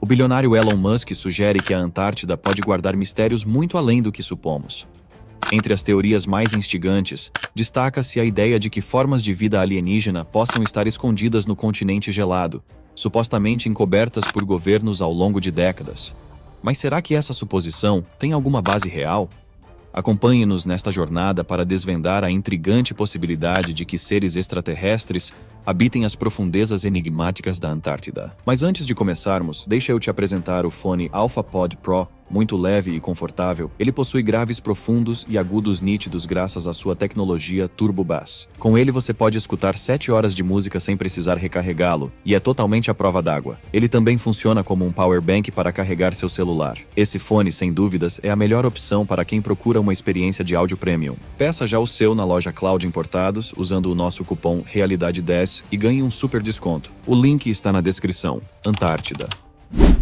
O bilionário Elon Musk sugere que a Antártida pode guardar mistérios muito além do que supomos. Entre as teorias mais instigantes, destaca-se a ideia de que formas de vida alienígena possam estar escondidas no continente gelado, supostamente encobertas por governos ao longo de décadas. Mas será que essa suposição tem alguma base real? Acompanhe-nos nesta jornada para desvendar a intrigante possibilidade de que seres extraterrestres habitem as profundezas enigmáticas da Antártida. Mas antes de começarmos, deixa eu te apresentar o fone AlphaPod Pro. Muito leve e confortável, ele possui graves profundos e agudos nítidos graças à sua tecnologia Turbo Bass. Com ele você pode escutar 7 horas de música sem precisar recarregá-lo, e é totalmente à prova d'água. Ele também funciona como um power bank para carregar seu celular. Esse fone, sem dúvidas, é a melhor opção para quem procura uma experiência de áudio premium. Peça já o seu na loja Cloud Importados, usando o nosso cupom REALIDADE10 e ganhe um super desconto. O link está na descrição. Antártida.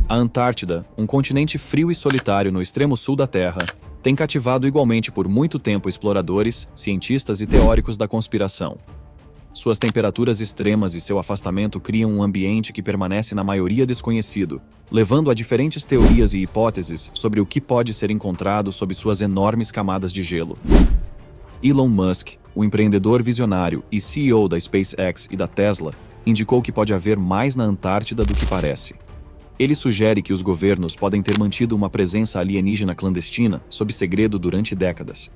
A Antártida, um continente frio e solitário no extremo sul da Terra, tem cativado igualmente por muito tempo exploradores, cientistas e teóricos da conspiração. Suas temperaturas extremas e seu afastamento criam um ambiente que permanece na maioria desconhecido, levando a diferentes teorias e hipóteses sobre o que pode ser encontrado sob suas enormes camadas de gelo. Elon Musk, o empreendedor visionário e CEO da SpaceX e da Tesla, indicou que pode haver mais na Antártida do que parece. Ele sugere que os governos podem ter mantido uma presença alienígena clandestina sob segredo durante décadas.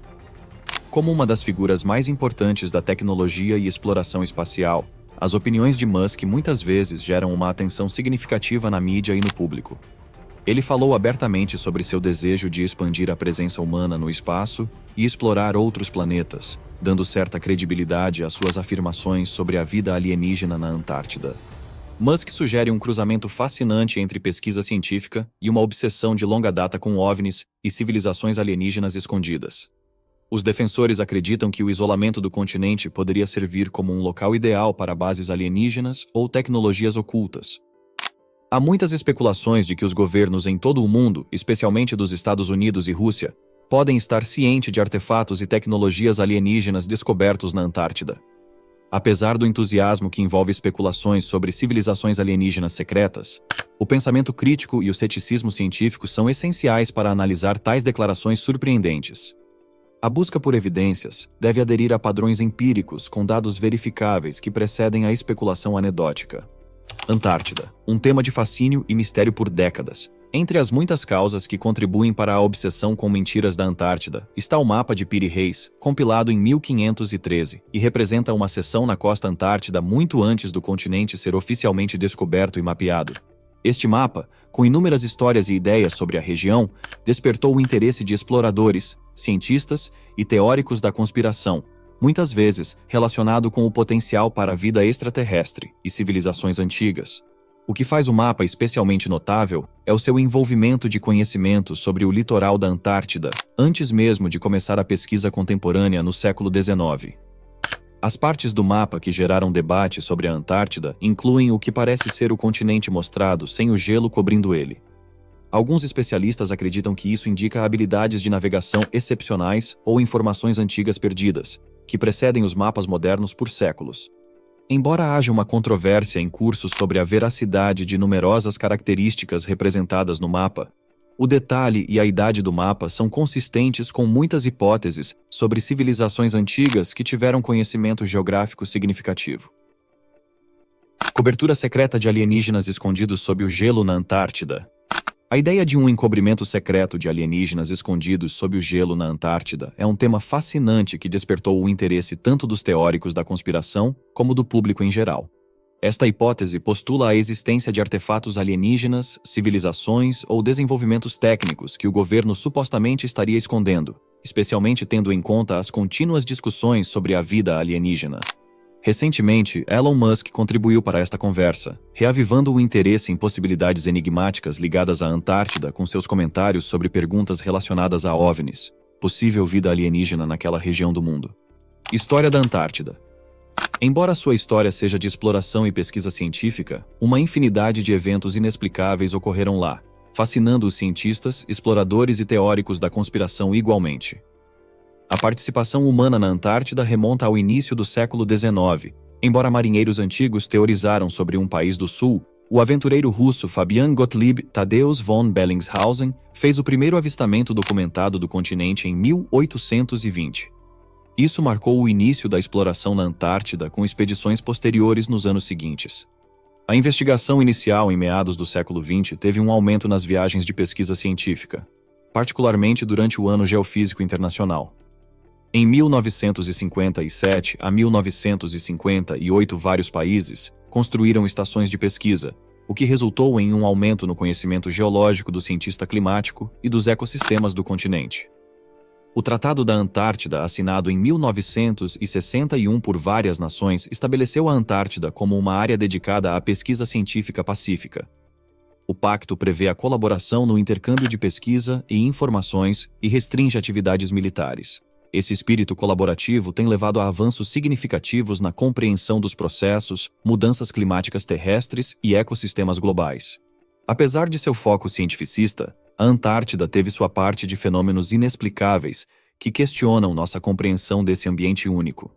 Como uma das figuras mais importantes da tecnologia e exploração espacial, as opiniões de Musk muitas vezes geram uma atenção significativa na mídia e no público. Ele falou abertamente sobre seu desejo de expandir a presença humana no espaço e explorar outros planetas, dando certa credibilidade às suas afirmações sobre a vida alienígena na Antártida. Musk sugere um cruzamento fascinante entre pesquisa científica e uma obsessão de longa data com OVNIs e civilizações alienígenas escondidas. Os defensores acreditam que o isolamento do continente poderia servir como um local ideal para bases alienígenas ou tecnologias ocultas. Há muitas especulações de que os governos em todo o mundo, especialmente dos Estados Unidos e Rússia, podem estar cientes de artefatos e tecnologias alienígenas descobertos na Antártida. Apesar do entusiasmo que envolve especulações sobre civilizações alienígenas secretas, o pensamento crítico e o ceticismo científico são essenciais para analisar tais declarações surpreendentes. A busca por evidências deve aderir a padrões empíricos com dados verificáveis que precedem a especulação anedótica. Antártida, um tema de fascínio e mistério por décadas. Entre as muitas causas que contribuem para a obsessão com mentiras da Antártida, está o mapa de Piri Reis, compilado em 1513, e representa uma seção na costa antártida muito antes do continente ser oficialmente descoberto e mapeado. Este mapa, com inúmeras histórias e ideias sobre a região, despertou o interesse de exploradores, cientistas e teóricos da conspiração, muitas vezes relacionado com o potencial para a vida extraterrestre e civilizações antigas. O que faz o mapa especialmente notável é o seu envolvimento de conhecimento sobre o litoral da Antártida, antes mesmo de começar a pesquisa contemporânea no século XIX. As partes do mapa que geraram debate sobre a Antártida incluem o que parece ser o continente mostrado sem o gelo cobrindo ele. Alguns especialistas acreditam que isso indica habilidades de navegação excepcionais ou informações antigas perdidas, que precedem os mapas modernos por séculos. Embora haja uma controvérsia em curso sobre a veracidade de numerosas características representadas no mapa, o detalhe e a idade do mapa são consistentes com muitas hipóteses sobre civilizações antigas que tiveram conhecimento geográfico significativo. Cobertura secreta de alienígenas escondidos sob o gelo na Antártida. A ideia de um encobrimento secreto de alienígenas escondidos sob o gelo na Antártida é um tema fascinante que despertou o interesse tanto dos teóricos da conspiração como do público em geral. Esta hipótese postula a existência de artefatos alienígenas, civilizações ou desenvolvimentos técnicos que o governo supostamente estaria escondendo, especialmente tendo em conta as contínuas discussões sobre a vida alienígena. Recentemente, Elon Musk contribuiu para esta conversa, reavivando o interesse em possibilidades enigmáticas ligadas à Antártida com seus comentários sobre perguntas relacionadas a OVNIs, possível vida alienígena naquela região do mundo. História da Antártida. Embora sua história seja de exploração e pesquisa científica, uma infinidade de eventos inexplicáveis ocorreram lá, fascinando os cientistas, exploradores e teóricos da conspiração igualmente. A participação humana na Antártida remonta ao início do século XIX, embora marinheiros antigos teorizaram sobre um país do sul O aventureiro russo Fabian Gottlieb Tadeusz von Bellingshausen fez o primeiro avistamento documentado do continente em 1820. Isso marcou o início da exploração na Antártida, com expedições posteriores nos anos seguintes. A investigação inicial em meados do século XX teve um aumento nas viagens de pesquisa científica, particularmente durante o Ano Geofísico Internacional. Em 1957 a 1958, vários países construíram estações de pesquisa, o que resultou em um aumento no conhecimento geológico do cientista climático e dos ecossistemas do continente. O Tratado da Antártida, assinado em 1961 por várias nações, estabeleceu a Antártida como uma área dedicada à pesquisa científica pacífica. O pacto prevê a colaboração no intercâmbio de pesquisa e informações e restringe atividades militares. Esse espírito colaborativo tem levado a avanços significativos na compreensão dos processos, mudanças climáticas terrestres e ecossistemas globais. Apesar de seu foco cientificista, a Antártida teve sua parte de fenômenos inexplicáveis que questionam nossa compreensão desse ambiente único.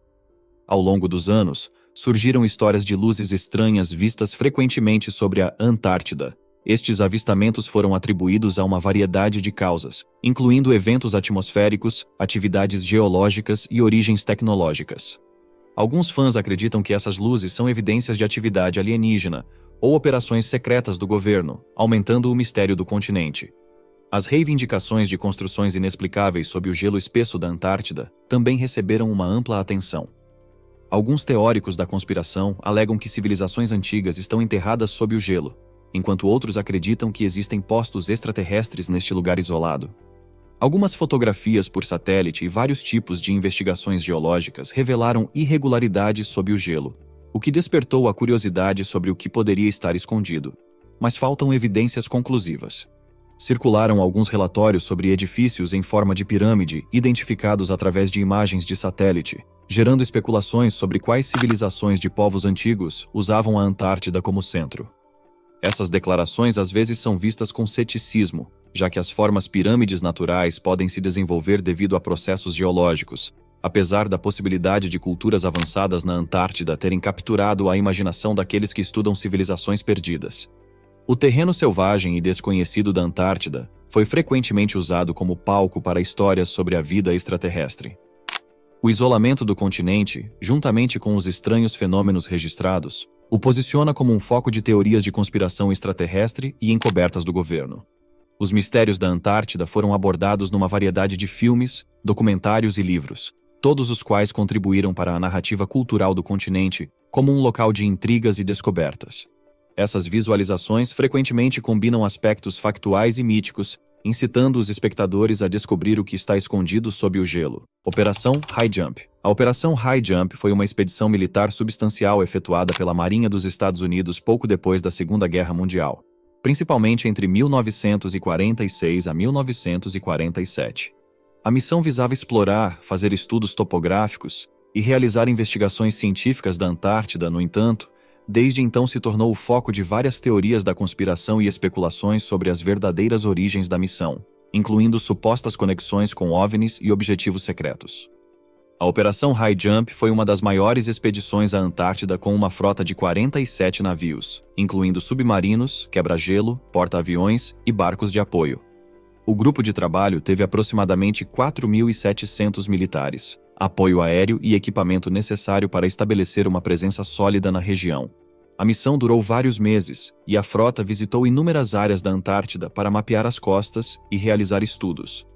Ao longo dos anos, surgiram histórias de luzes estranhas vistas frequentemente sobre a Antártida. Estes avistamentos foram atribuídos a uma variedade de causas, incluindo eventos atmosféricos, atividades geológicas e origens tecnológicas. Alguns fãs acreditam que essas luzes são evidências de atividade alienígena ou operações secretas do governo, aumentando o mistério do continente. As reivindicações de construções inexplicáveis sob o gelo espesso da Antártida também receberam uma ampla atenção. Alguns teóricos da conspiração alegam que civilizações antigas estão enterradas sob o gelo, enquanto outros acreditam que existem postos extraterrestres neste lugar isolado. Algumas fotografias por satélite e vários tipos de investigações geológicas revelaram irregularidades sob o gelo, o que despertou a curiosidade sobre o que poderia estar escondido, mas faltam evidências conclusivas. Circularam alguns relatórios sobre edifícios em forma de pirâmide identificados através de imagens de satélite, gerando especulações sobre quais civilizações de povos antigos usavam a Antártida como centro. Essas declarações às vezes são vistas com ceticismo, já que as formas pirâmides naturais podem se desenvolver devido a processos geológicos, apesar da possibilidade de culturas avançadas na Antártida terem capturado a imaginação daqueles que estudam civilizações perdidas. O terreno selvagem e desconhecido da Antártida foi frequentemente usado como palco para histórias sobre a vida extraterrestre. O isolamento do continente, juntamente com os estranhos fenômenos registrados, o posiciona como um foco de teorias de conspiração extraterrestre e encobertas do governo. Os mistérios da Antártida foram abordados numa variedade de filmes, documentários e livros, todos os quais contribuíram para a narrativa cultural do continente como um local de intrigas e descobertas. Essas visualizações frequentemente combinam aspectos factuais e míticos, incitando os espectadores a descobrir o que está escondido sob o gelo. Operação High Jump. A Operação High Jump foi uma expedição militar substancial efetuada pela Marinha dos Estados Unidos pouco depois da Segunda Guerra Mundial, principalmente entre 1946 a 1947. A missão visava explorar, fazer estudos topográficos e realizar investigações científicas da Antártida. No entanto, desde então se tornou o foco de várias teorias da conspiração e especulações sobre as verdadeiras origens da missão, incluindo supostas conexões com OVNIs e objetivos secretos. A Operação High Jump foi uma das maiores expedições à Antártida, com uma frota de 47 navios, incluindo submarinos, quebra-gelo, porta-aviões e barcos de apoio. O grupo de trabalho teve aproximadamente 4.700 militares, apoio aéreo e equipamento necessário para estabelecer uma presença sólida na região. A missão durou vários meses e a frota visitou inúmeras áreas da Antártida para mapear as costas e realizar estudos.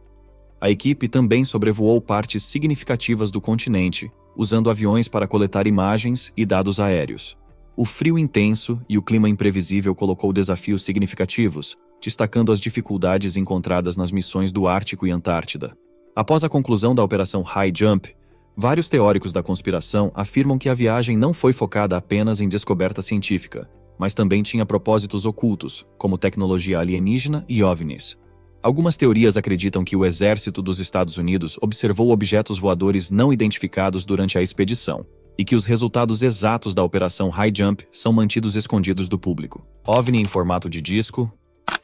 A equipe também sobrevoou partes significativas do continente, usando aviões para coletar imagens e dados aéreos. O frio intenso e o clima imprevisível colocou desafios significativos, destacando as dificuldades encontradas nas missões do Ártico e Antártida. Após a conclusão da Operação High Jump, vários teóricos da conspiração afirmam que a viagem não foi focada apenas em descoberta científica, mas também tinha propósitos ocultos, como tecnologia alienígena e OVNIs. Algumas teorias acreditam que o exército dos Estados Unidos observou objetos voadores não identificados durante a expedição, e que os resultados exatos da Operação High Jump são mantidos escondidos do público. OVNI em formato de disco.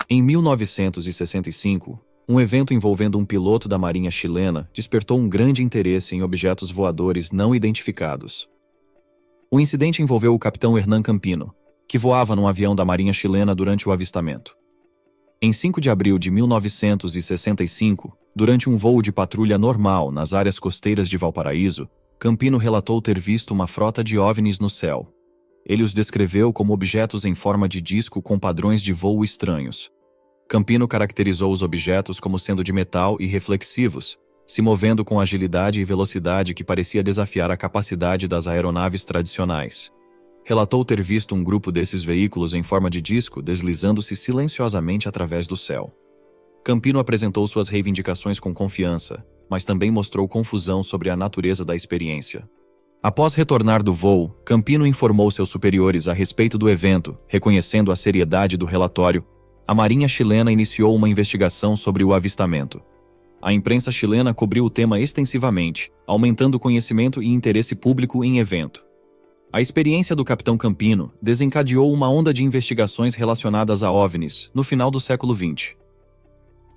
Em 1965, um evento envolvendo um piloto da Marinha chilena despertou um grande interesse em objetos voadores não identificados. O incidente envolveu o capitão Hernán Campino, que voava num avião da Marinha chilena durante o avistamento. Em 5 de abril de 1965, durante um voo de patrulha normal nas áreas costeiras de Valparaíso, Campino relatou ter visto uma frota de OVNIs no céu. Ele os descreveu como objetos em forma de disco com padrões de voo estranhos. Campino caracterizou os objetos como sendo de metal e reflexivos, se movendo com agilidade e velocidade que parecia desafiar a capacidade das aeronaves tradicionais. Relatou ter visto um grupo desses veículos em forma de disco deslizando-se silenciosamente através do céu. Campino apresentou suas reivindicações com confiança, mas também mostrou confusão sobre a natureza da experiência. Após retornar do voo, Campino informou seus superiores a respeito do evento, reconhecendo a seriedade do relatório. A Marinha chilena iniciou uma investigação sobre o avistamento. A imprensa chilena cobriu o tema extensivamente, aumentando o conhecimento e interesse público em evento. A experiência do capitão Campino desencadeou uma onda de investigações relacionadas a OVNIs no final do século XX.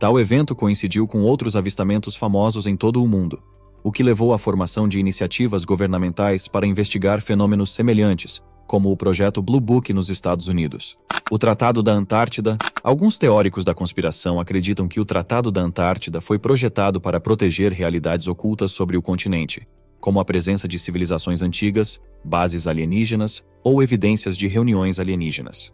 Tal evento coincidiu com outros avistamentos famosos em todo o mundo, o que levou à formação de iniciativas governamentais para investigar fenômenos semelhantes, como o projeto Blue Book nos Estados Unidos. O Tratado da Antártida. Alguns teóricos da conspiração acreditam que o Tratado da Antártida foi projetado para proteger realidades ocultas sobre o continente, como a presença de civilizações antigas, bases alienígenas ou evidências de reuniões alienígenas.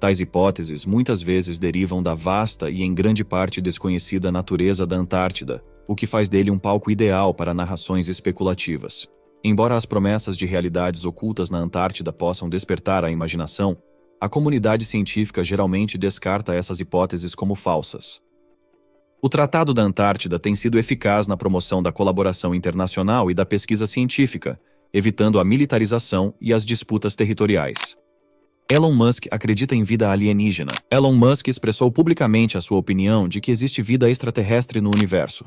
Tais hipóteses muitas vezes derivam da vasta e em grande parte desconhecida natureza da Antártida, o que faz dele um palco ideal para narrações especulativas. Embora as promessas de realidades ocultas na Antártida possam despertar a imaginação, a comunidade científica geralmente descarta essas hipóteses como falsas. O Tratado da Antártida tem sido eficaz na promoção da colaboração internacional e da pesquisa científica, evitando a militarização e as disputas territoriais. Elon Musk acredita em vida alienígena. Elon Musk expressou publicamente a sua opinião de que existe vida extraterrestre no universo.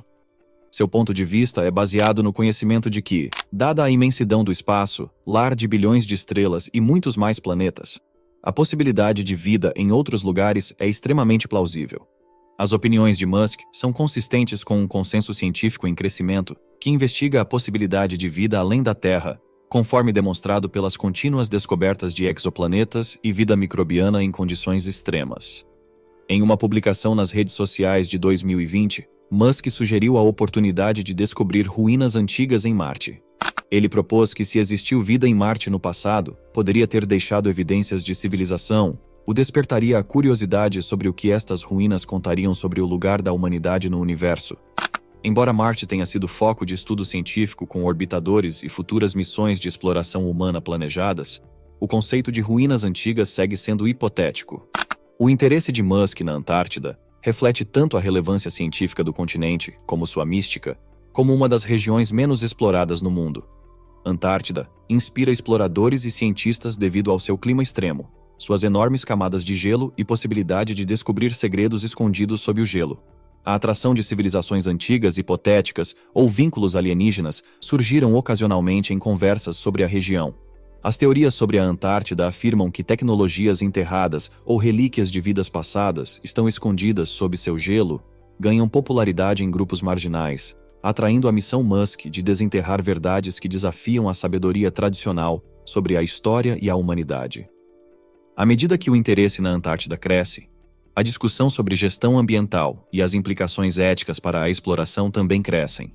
Seu ponto de vista é baseado no conhecimento de que, dada a imensidão do espaço, lar de bilhões de estrelas e muitos mais planetas, a possibilidade de vida em outros lugares é extremamente plausível. As opiniões de Musk são consistentes com um consenso científico em crescimento que investiga a possibilidade de vida além da Terra, conforme demonstrado pelas contínuas descobertas de exoplanetas e vida microbiana em condições extremas. Em uma publicação nas redes sociais de 2020, Musk sugeriu a oportunidade de descobrir ruínas antigas em Marte. Ele propôs que se existiu vida em Marte no passado, poderia ter deixado evidências de civilização, o despertaria a curiosidade sobre o que estas ruínas contariam sobre o lugar da humanidade no universo. Embora Marte tenha sido foco de estudo científico com orbitadores e futuras missões de exploração humana planejadas, o conceito de ruínas antigas segue sendo hipotético. O interesse de Musk na Antártida reflete tanto a relevância científica do continente, como sua mística, como uma das regiões menos exploradas no mundo. Antártida inspira exploradores e cientistas devido ao seu clima extremo, suas enormes camadas de gelo e possibilidade de descobrir segredos escondidos sob o gelo. A atração de civilizações antigas hipotéticas ou vínculos alienígenas surgiram ocasionalmente em conversas sobre a região. As teorias sobre a Antártida afirmam que tecnologias enterradas ou relíquias de vidas passadas estão escondidas sob seu gelo, ganham popularidade em grupos marginais, atraindo a missão Musk de desenterrar verdades que desafiam a sabedoria tradicional sobre a história e a humanidade. À medida que o interesse na Antártida cresce, a discussão sobre gestão ambiental e as implicações éticas para a exploração também crescem.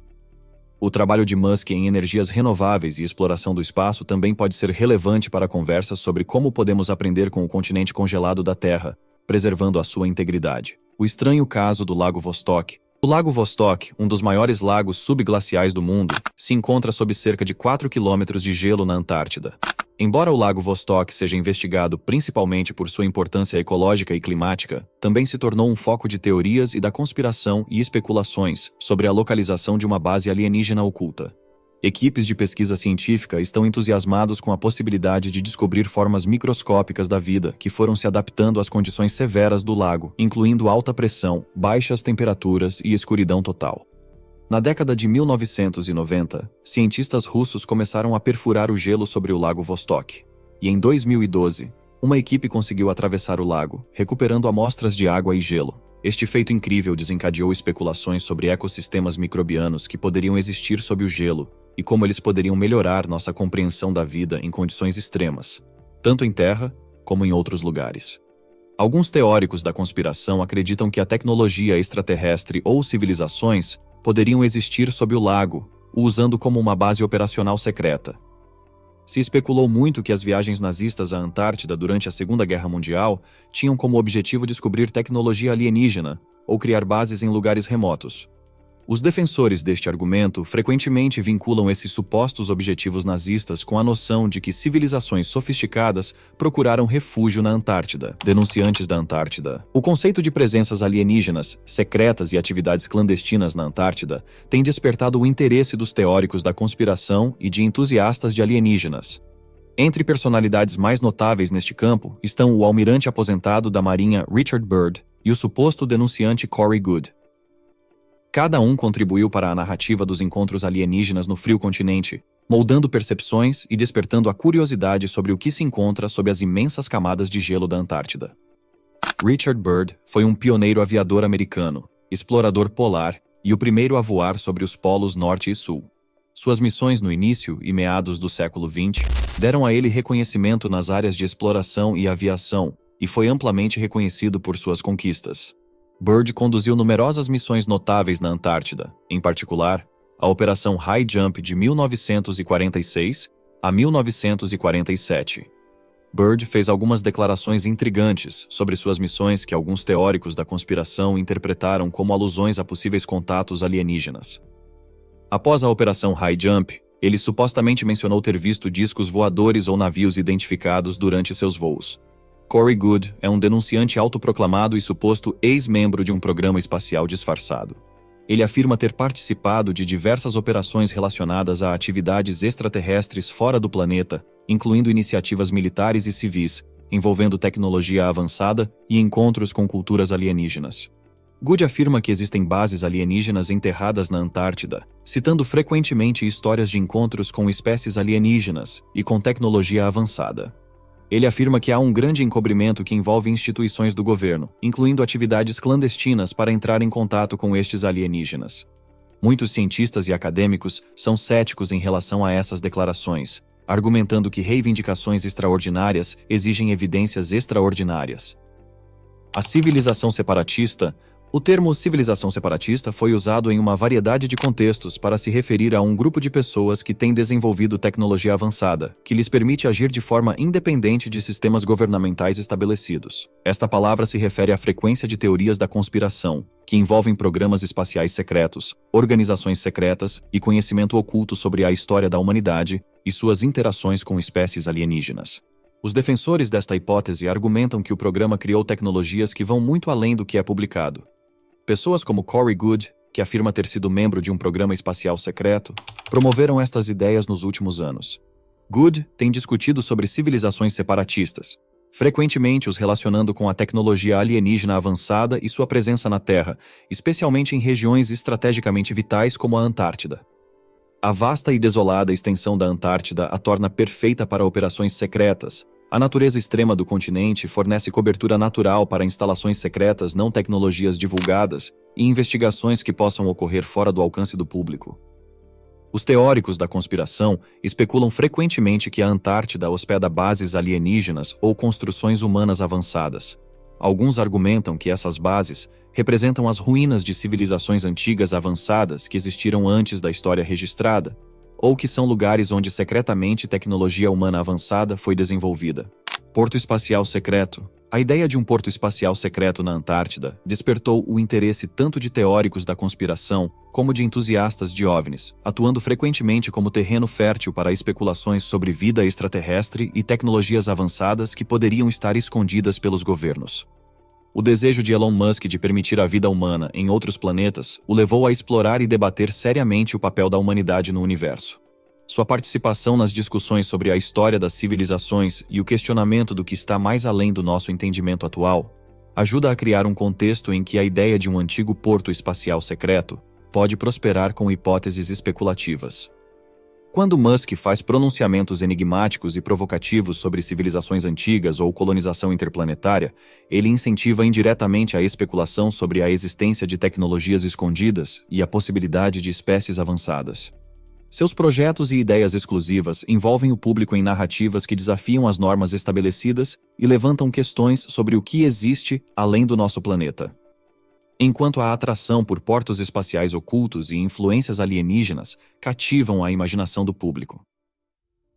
O trabalho de Musk em energias renováveis e exploração do espaço também pode ser relevante para conversas sobre como podemos aprender com o continente congelado da Terra, preservando a sua integridade. O estranho caso do Lago Vostok. O Lago Vostok, um dos maiores lagos subglaciais do mundo, se encontra sob cerca de 4 quilômetros de gelo na Antártida. Embora o Lago Vostok seja investigado principalmente por sua importância ecológica e climática, também se tornou um foco de teorias e da conspiração e especulações sobre a localização de uma base alienígena oculta. Equipes de pesquisa científica estão entusiasmados com a possibilidade de descobrir formas microscópicas da vida que foram se adaptando às condições severas do lago, incluindo alta pressão, baixas temperaturas e escuridão total. Na década de 1990, cientistas russos começaram a perfurar o gelo sobre o Lago Vostok. E em 2012, uma equipe conseguiu atravessar o lago, recuperando amostras de água e gelo. Este feito incrível desencadeou especulações sobre ecossistemas microbianos que poderiam existir sob o gelo e como eles poderiam melhorar nossa compreensão da vida em condições extremas, tanto em terra como em outros lugares. Alguns teóricos da conspiração acreditam que a tecnologia extraterrestre ou civilizações poderiam existir sob o lago, o usando como uma base operacional secreta. Se especulou muito que as viagens nazistas à Antártida durante a Segunda Guerra Mundial tinham como objetivo descobrir tecnologia alienígena ou criar bases em lugares remotos. Os defensores deste argumento frequentemente vinculam esses supostos objetivos nazistas com a noção de que civilizações sofisticadas procuraram refúgio na Antártida. Denunciantes da Antártida. O conceito de presenças alienígenas, secretas e atividades clandestinas na Antártida tem despertado o interesse dos teóricos da conspiração e de entusiastas de alienígenas. Entre personalidades mais notáveis neste campo estão o almirante aposentado da Marinha Richard Byrd e o suposto denunciante Corey Goode. Cada um contribuiu para a narrativa dos encontros alienígenas no frio continente, moldando percepções e despertando a curiosidade sobre o que se encontra sob as imensas camadas de gelo da Antártida. Richard Byrd foi um pioneiro aviador americano, explorador polar e o primeiro a voar sobre os polos norte e sul. Suas missões no início e meados do século XX deram a ele reconhecimento nas áreas de exploração e aviação e foi amplamente reconhecido por suas conquistas. Byrd conduziu numerosas missões notáveis na Antártida, em particular, a Operação High Jump de 1946 a 1947. Byrd fez algumas declarações intrigantes sobre suas missões que alguns teóricos da conspiração interpretaram como alusões a possíveis contatos alienígenas. Após a Operação High Jump, ele supostamente mencionou ter visto discos voadores ou navios identificados durante seus voos. Corey Goode é um denunciante autoproclamado e suposto ex-membro de um programa espacial disfarçado. Ele afirma ter participado de diversas operações relacionadas a atividades extraterrestres fora do planeta, incluindo iniciativas militares e civis, envolvendo tecnologia avançada e encontros com culturas alienígenas. Goode afirma que existem bases alienígenas enterradas na Antártida, citando frequentemente histórias de encontros com espécies alienígenas e com tecnologia avançada. Ele afirma que há um grande encobrimento que envolve instituições do governo, incluindo atividades clandestinas para entrar em contato com estes alienígenas. Muitos cientistas e acadêmicos são céticos em relação a essas declarações, argumentando que reivindicações extraordinárias exigem evidências extraordinárias. A civilização separatista. O termo civilização separatista foi usado em uma variedade de contextos para se referir a um grupo de pessoas que tem desenvolvido tecnologia avançada, que lhes permite agir de forma independente de sistemas governamentais estabelecidos. Esta palavra se refere à frequência de teorias da conspiração, que envolvem programas espaciais secretos, organizações secretas e conhecimento oculto sobre a história da humanidade e suas interações com espécies alienígenas. Os defensores desta hipótese argumentam que o programa criou tecnologias que vão muito além do que é publicado. Pessoas como Corey Goode, que afirma ter sido membro de um programa espacial secreto, promoveram estas ideias nos últimos anos. Goode tem discutido sobre civilizações separatistas, frequentemente os relacionando com a tecnologia alienígena avançada e sua presença na Terra, especialmente em regiões estrategicamente vitais como a Antártida. A vasta e desolada extensão da Antártida a torna perfeita para operações secretas. A natureza extrema do continente fornece cobertura natural para instalações secretas não tecnologias divulgadas e investigações que possam ocorrer fora do alcance do público. Os teóricos da conspiração especulam frequentemente que a Antártida hospeda bases alienígenas ou construções humanas avançadas. Alguns argumentam que essas bases representam as ruínas de civilizações antigas avançadas que existiram antes da história registrada, ou que são lugares onde secretamente tecnologia humana avançada foi desenvolvida. Porto espacial secreto. A ideia de um porto espacial secreto na Antártida despertou o interesse tanto de teóricos da conspiração como de entusiastas de OVNIs, atuando frequentemente como terreno fértil para especulações sobre vida extraterrestre e tecnologias avançadas que poderiam estar escondidas pelos governos. O desejo de Elon Musk de permitir a vida humana em outros planetas o levou a explorar e debater seriamente o papel da humanidade no universo. Sua participação nas discussões sobre a história das civilizações e o questionamento do que está mais além do nosso entendimento atual ajuda a criar um contexto em que a ideia de um antigo porto espacial secreto pode prosperar com hipóteses especulativas. Quando Musk faz pronunciamentos enigmáticos e provocativos sobre civilizações antigas ou colonização interplanetária, ele incentiva indiretamente a especulação sobre a existência de tecnologias escondidas e a possibilidade de espécies avançadas. Seus projetos e ideias exclusivas envolvem o público em narrativas que desafiam as normas estabelecidas e levantam questões sobre o que existe além do nosso planeta. Enquanto a atração por portos espaciais ocultos e influências alienígenas cativam a imaginação do público.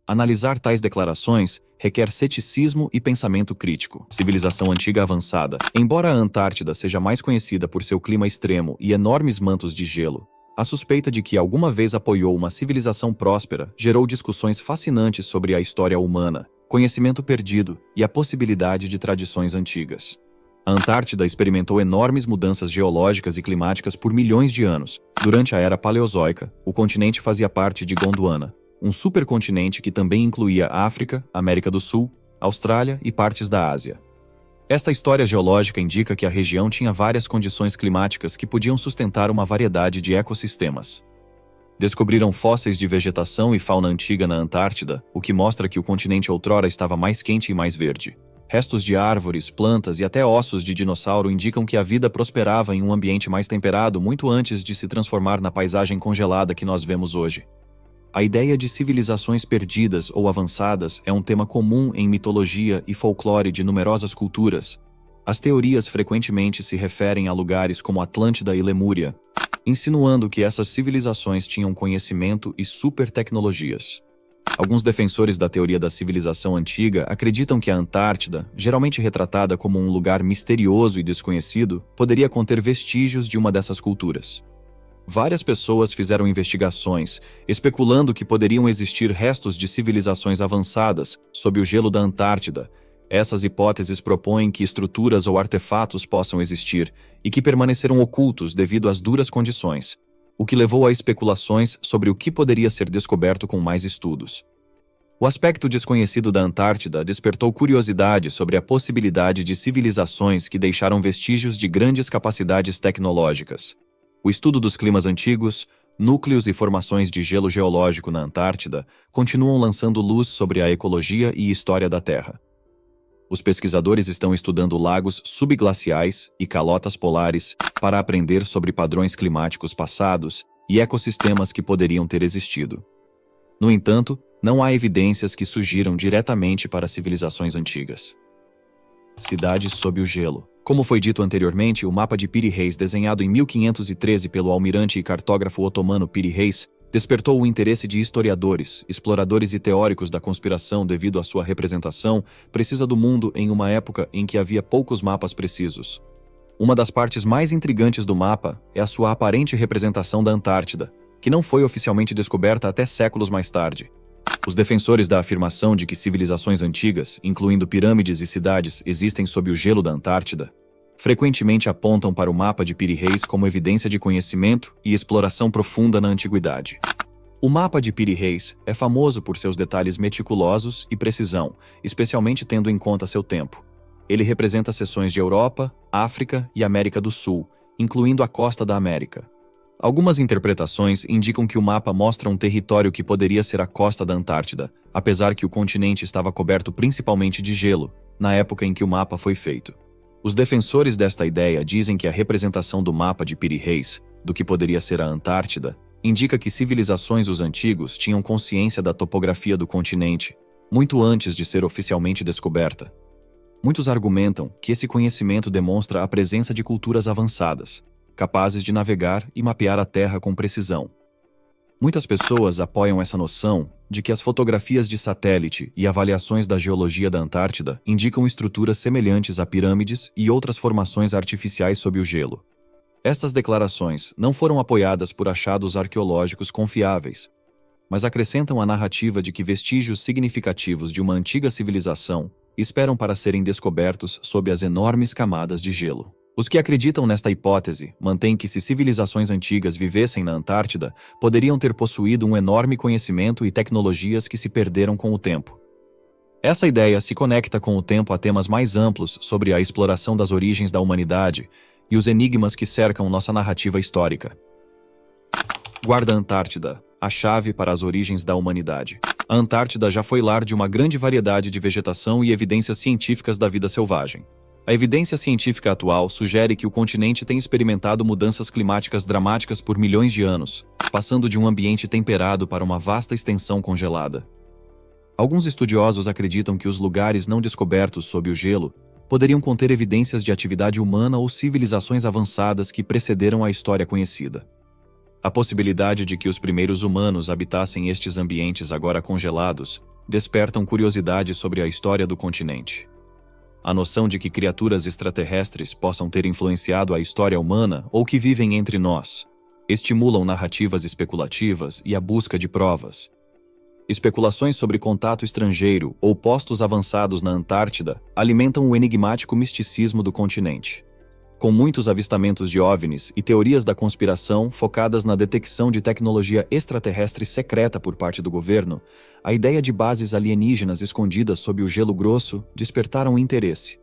Analisar tais declarações requer ceticismo e pensamento crítico. Civilização antiga avançada. Embora a Antártida seja mais conhecida por seu clima extremo e enormes mantos de gelo, a suspeita de que alguma vez apoiou uma civilização próspera gerou discussões fascinantes sobre a história humana, conhecimento perdido e a possibilidade de tradições antigas. A Antártida experimentou enormes mudanças geológicas e climáticas por milhões de anos. Durante a Era Paleozoica, o continente fazia parte de Gondwana, um supercontinente que também incluía África, América do Sul, Austrália e partes da Ásia. Esta história geológica indica que a região tinha várias condições climáticas que podiam sustentar uma variedade de ecossistemas. Descobriram fósseis de vegetação e fauna antiga na Antártida, o que mostra que o continente outrora estava mais quente e mais verde. Restos de árvores, plantas e até ossos de dinossauro indicam que a vida prosperava em um ambiente mais temperado muito antes de se transformar na paisagem congelada que nós vemos hoje. A ideia de civilizações perdidas ou avançadas é um tema comum em mitologia e folclore de numerosas culturas. As teorias frequentemente se referem a lugares como Atlântida e Lemúria, insinuando que essas civilizações tinham conhecimento e supertecnologias. Alguns defensores da teoria da civilização antiga acreditam que a Antártida, geralmente retratada como um lugar misterioso e desconhecido, poderia conter vestígios de uma dessas culturas. Várias pessoas fizeram investigações, especulando que poderiam existir restos de civilizações avançadas sob o gelo da Antártida. Essas hipóteses propõem que estruturas ou artefatos possam existir e que permaneceram ocultos devido às duras condições, o que levou a especulações sobre o que poderia ser descoberto com mais estudos. O aspecto desconhecido da Antártida despertou curiosidade sobre a possibilidade de civilizações que deixaram vestígios de grandes capacidades tecnológicas. O estudo dos climas antigos, núcleos e formações de gelo geológico na Antártida continuam lançando luz sobre a ecologia e história da Terra. Os pesquisadores estão estudando lagos subglaciais e calotas polares para aprender sobre padrões climáticos passados e ecossistemas que poderiam ter existido. No entanto, não há evidências que sugiram diretamente para civilizações antigas. Cidades sob o gelo. Como foi dito anteriormente, o mapa de Piri Reis, desenhado em 1513 pelo almirante e cartógrafo otomano Piri Reis, despertou o interesse de historiadores, exploradores e teóricos da conspiração devido à sua representação precisa do mundo em uma época em que havia poucos mapas precisos. Uma das partes mais intrigantes do mapa é a sua aparente representação da Antártida, que não foi oficialmente descoberta até séculos mais tarde. Os defensores da afirmação de que civilizações antigas, incluindo pirâmides e cidades, existem sob o gelo da Antártida, frequentemente apontam para o mapa de Piri Reis como evidência de conhecimento e exploração profunda na antiguidade. O mapa de Piri Reis é famoso por seus detalhes meticulosos e precisão, especialmente tendo em conta seu tempo. Ele representa seções de Europa, África e América do Sul, incluindo a costa da América. Algumas interpretações indicam que o mapa mostra um território que poderia ser a costa da Antártida, apesar que o continente estava coberto principalmente de gelo, na época em que o mapa foi feito. Os defensores desta ideia dizem que a representação do mapa de Piri Reis, do que poderia ser a Antártida, indica que civilizações dos antigos tinham consciência da topografia do continente, muito antes de ser oficialmente descoberta. Muitos argumentam que esse conhecimento demonstra a presença de culturas avançadas, capazes de navegar e mapear a Terra com precisão. Muitas pessoas apoiam essa noção de que as fotografias de satélite e avaliações da geologia da Antártida indicam estruturas semelhantes a pirâmides e outras formações artificiais sob o gelo. Estas declarações não foram apoiadas por achados arqueológicos confiáveis, mas acrescentam a narrativa de que vestígios significativos de uma antiga civilização esperam para serem descobertos sob as enormes camadas de gelo. Os que acreditam nesta hipótese mantêm que se civilizações antigas vivessem na Antártida, poderiam ter possuído um enorme conhecimento e tecnologias que se perderam com o tempo. Essa ideia se conecta com o tempo a temas mais amplos sobre a exploração das origens da humanidade e os enigmas que cercam nossa narrativa histórica. Guarda Antártida, a chave para as origens da humanidade. A Antártida já foi lar de uma grande variedade de vegetação e evidências científicas da vida selvagem. A evidência científica atual sugere que o continente tem experimentado mudanças climáticas dramáticas por milhões de anos, passando de um ambiente temperado para uma vasta extensão congelada. Alguns estudiosos acreditam que os lugares não descobertos sob o gelo poderiam conter evidências de atividade humana ou civilizações avançadas que precederam a história conhecida. A possibilidade de que os primeiros humanos habitassem estes ambientes agora congelados despertam curiosidade sobre a história do continente. A noção de que criaturas extraterrestres possam ter influenciado a história humana ou que vivem entre nós estimulam narrativas especulativas e a busca de provas. Especulações sobre contato estrangeiro ou postos avançados na Antártida alimentam o enigmático misticismo do continente. Com muitos avistamentos de OVNIs e teorias da conspiração focadas na detecção de tecnologia extraterrestre secreta por parte do governo, a ideia de bases alienígenas escondidas sob o gelo grosso despertaram interesse.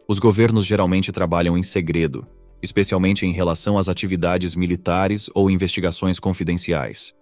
Os governos geralmente trabalham em segredo, especialmente em relação às atividades militares ou investigações confidenciais.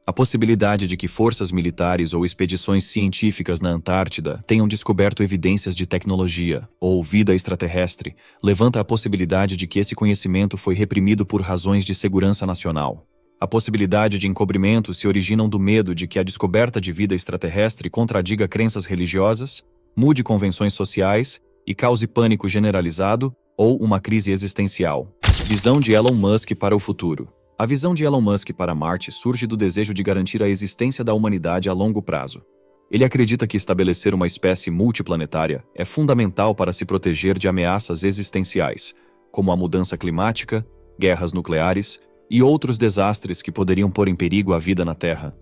A possibilidade de que forças militares ou expedições científicas na Antártida tenham descoberto evidências de tecnologia ou vida extraterrestre levanta a possibilidade de que esse conhecimento foi reprimido por razões de segurança nacional. A possibilidade de encobrimentos se originam do medo de que a descoberta de vida extraterrestre contradiga crenças religiosas, mude convenções sociais e cause pânico generalizado ou uma crise existencial. Visão de Elon Musk para o futuro. A visão de Elon Musk para Marte surge do desejo de garantir a existência da humanidade a longo prazo. Ele acredita que estabelecer uma espécie multiplanetária é fundamental para se proteger de ameaças existenciais, como a mudança climática, guerras nucleares e outros desastres que poderiam pôr em perigo a vida na Terra.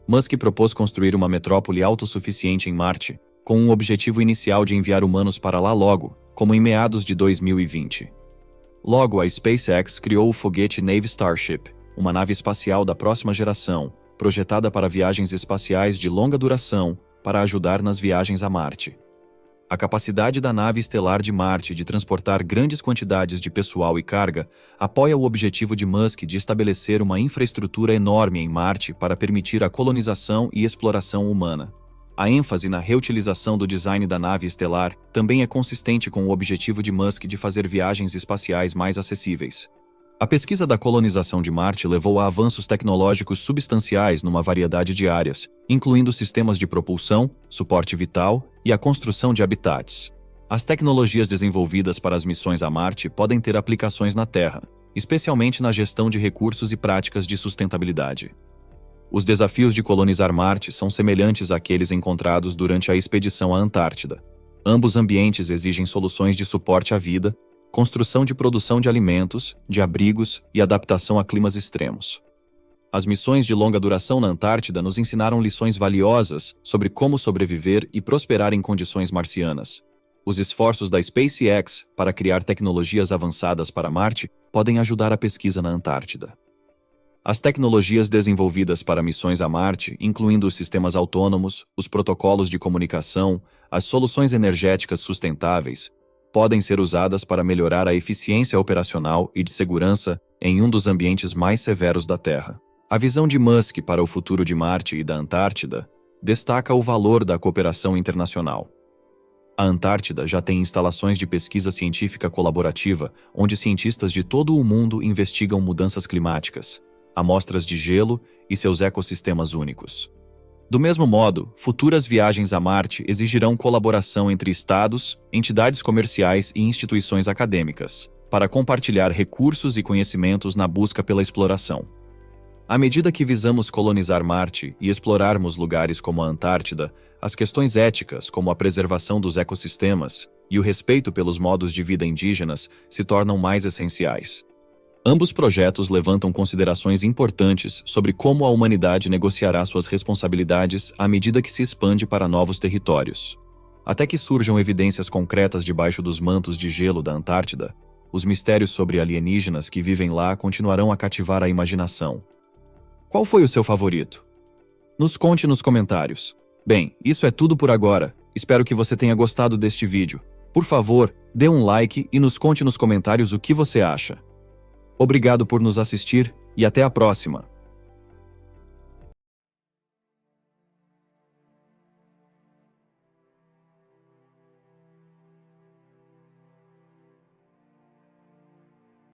Musk propôs construir uma metrópole autossuficiente em Marte, com um objetivo inicial de enviar humanos para lá logo, como em meados de 2020. Logo, a SpaceX criou o foguete Navy Starship, uma nave espacial da próxima geração, projetada para viagens espaciais de longa duração para ajudar nas viagens a Marte. A capacidade da nave estelar de Marte de transportar grandes quantidades de pessoal e carga apoia o objetivo de Musk de estabelecer uma infraestrutura enorme em Marte para permitir a colonização e exploração humana. A ênfase na reutilização do design da nave estelar também é consistente com o objetivo de Musk de fazer viagens espaciais mais acessíveis. A pesquisa da colonização de Marte levou a avanços tecnológicos substanciais numa variedade de áreas, incluindo sistemas de propulsão, suporte vital e a construção de habitats. As tecnologias desenvolvidas para as missões a Marte podem ter aplicações na Terra, especialmente na gestão de recursos e práticas de sustentabilidade. Os desafios de colonizar Marte são semelhantes àqueles encontrados durante a expedição à Antártida. Ambos ambientes exigem soluções de suporte à vida, construção de produção de alimentos, de abrigos e adaptação a climas extremos. As missões de longa duração na Antártida nos ensinaram lições valiosas sobre como sobreviver e prosperar em condições marcianas. Os esforços da SpaceX para criar tecnologias avançadas para Marte podem ajudar a pesquisa na Antártida. As tecnologias desenvolvidas para missões a Marte, incluindo os sistemas autônomos, os protocolos de comunicação, as soluções energéticas sustentáveis, podem ser usadas para melhorar a eficiência operacional e de segurança em um dos ambientes mais severos da Terra. A visão de Musk para o futuro de Marte e da Antártida destaca o valor da cooperação internacional. A Antártida já tem instalações de pesquisa científica colaborativa, onde cientistas de todo o mundo investigam mudanças climáticas, amostras de gelo e seus ecossistemas únicos. Do mesmo modo, futuras viagens a Marte exigirão colaboração entre estados, entidades comerciais e instituições acadêmicas, para compartilhar recursos e conhecimentos na busca pela exploração. À medida que visamos colonizar Marte e explorarmos lugares como a Antártida, as questões éticas, como a preservação dos ecossistemas e o respeito pelos modos de vida indígenas, se tornam mais essenciais. Ambos projetos levantam considerações importantes sobre como a humanidade negociará suas responsabilidades à medida que se expande para novos territórios. Até que surjam evidências concretas debaixo dos mantos de gelo da Antártida, os mistérios sobre alienígenas que vivem lá continuarão a cativar a imaginação. Qual foi o seu favorito? Nos conte nos comentários. Bem, isso é tudo por agora. Espero que você tenha gostado deste vídeo. Por favor, dê um like e nos conte nos comentários o que você acha. Obrigado por nos assistir e até a próxima!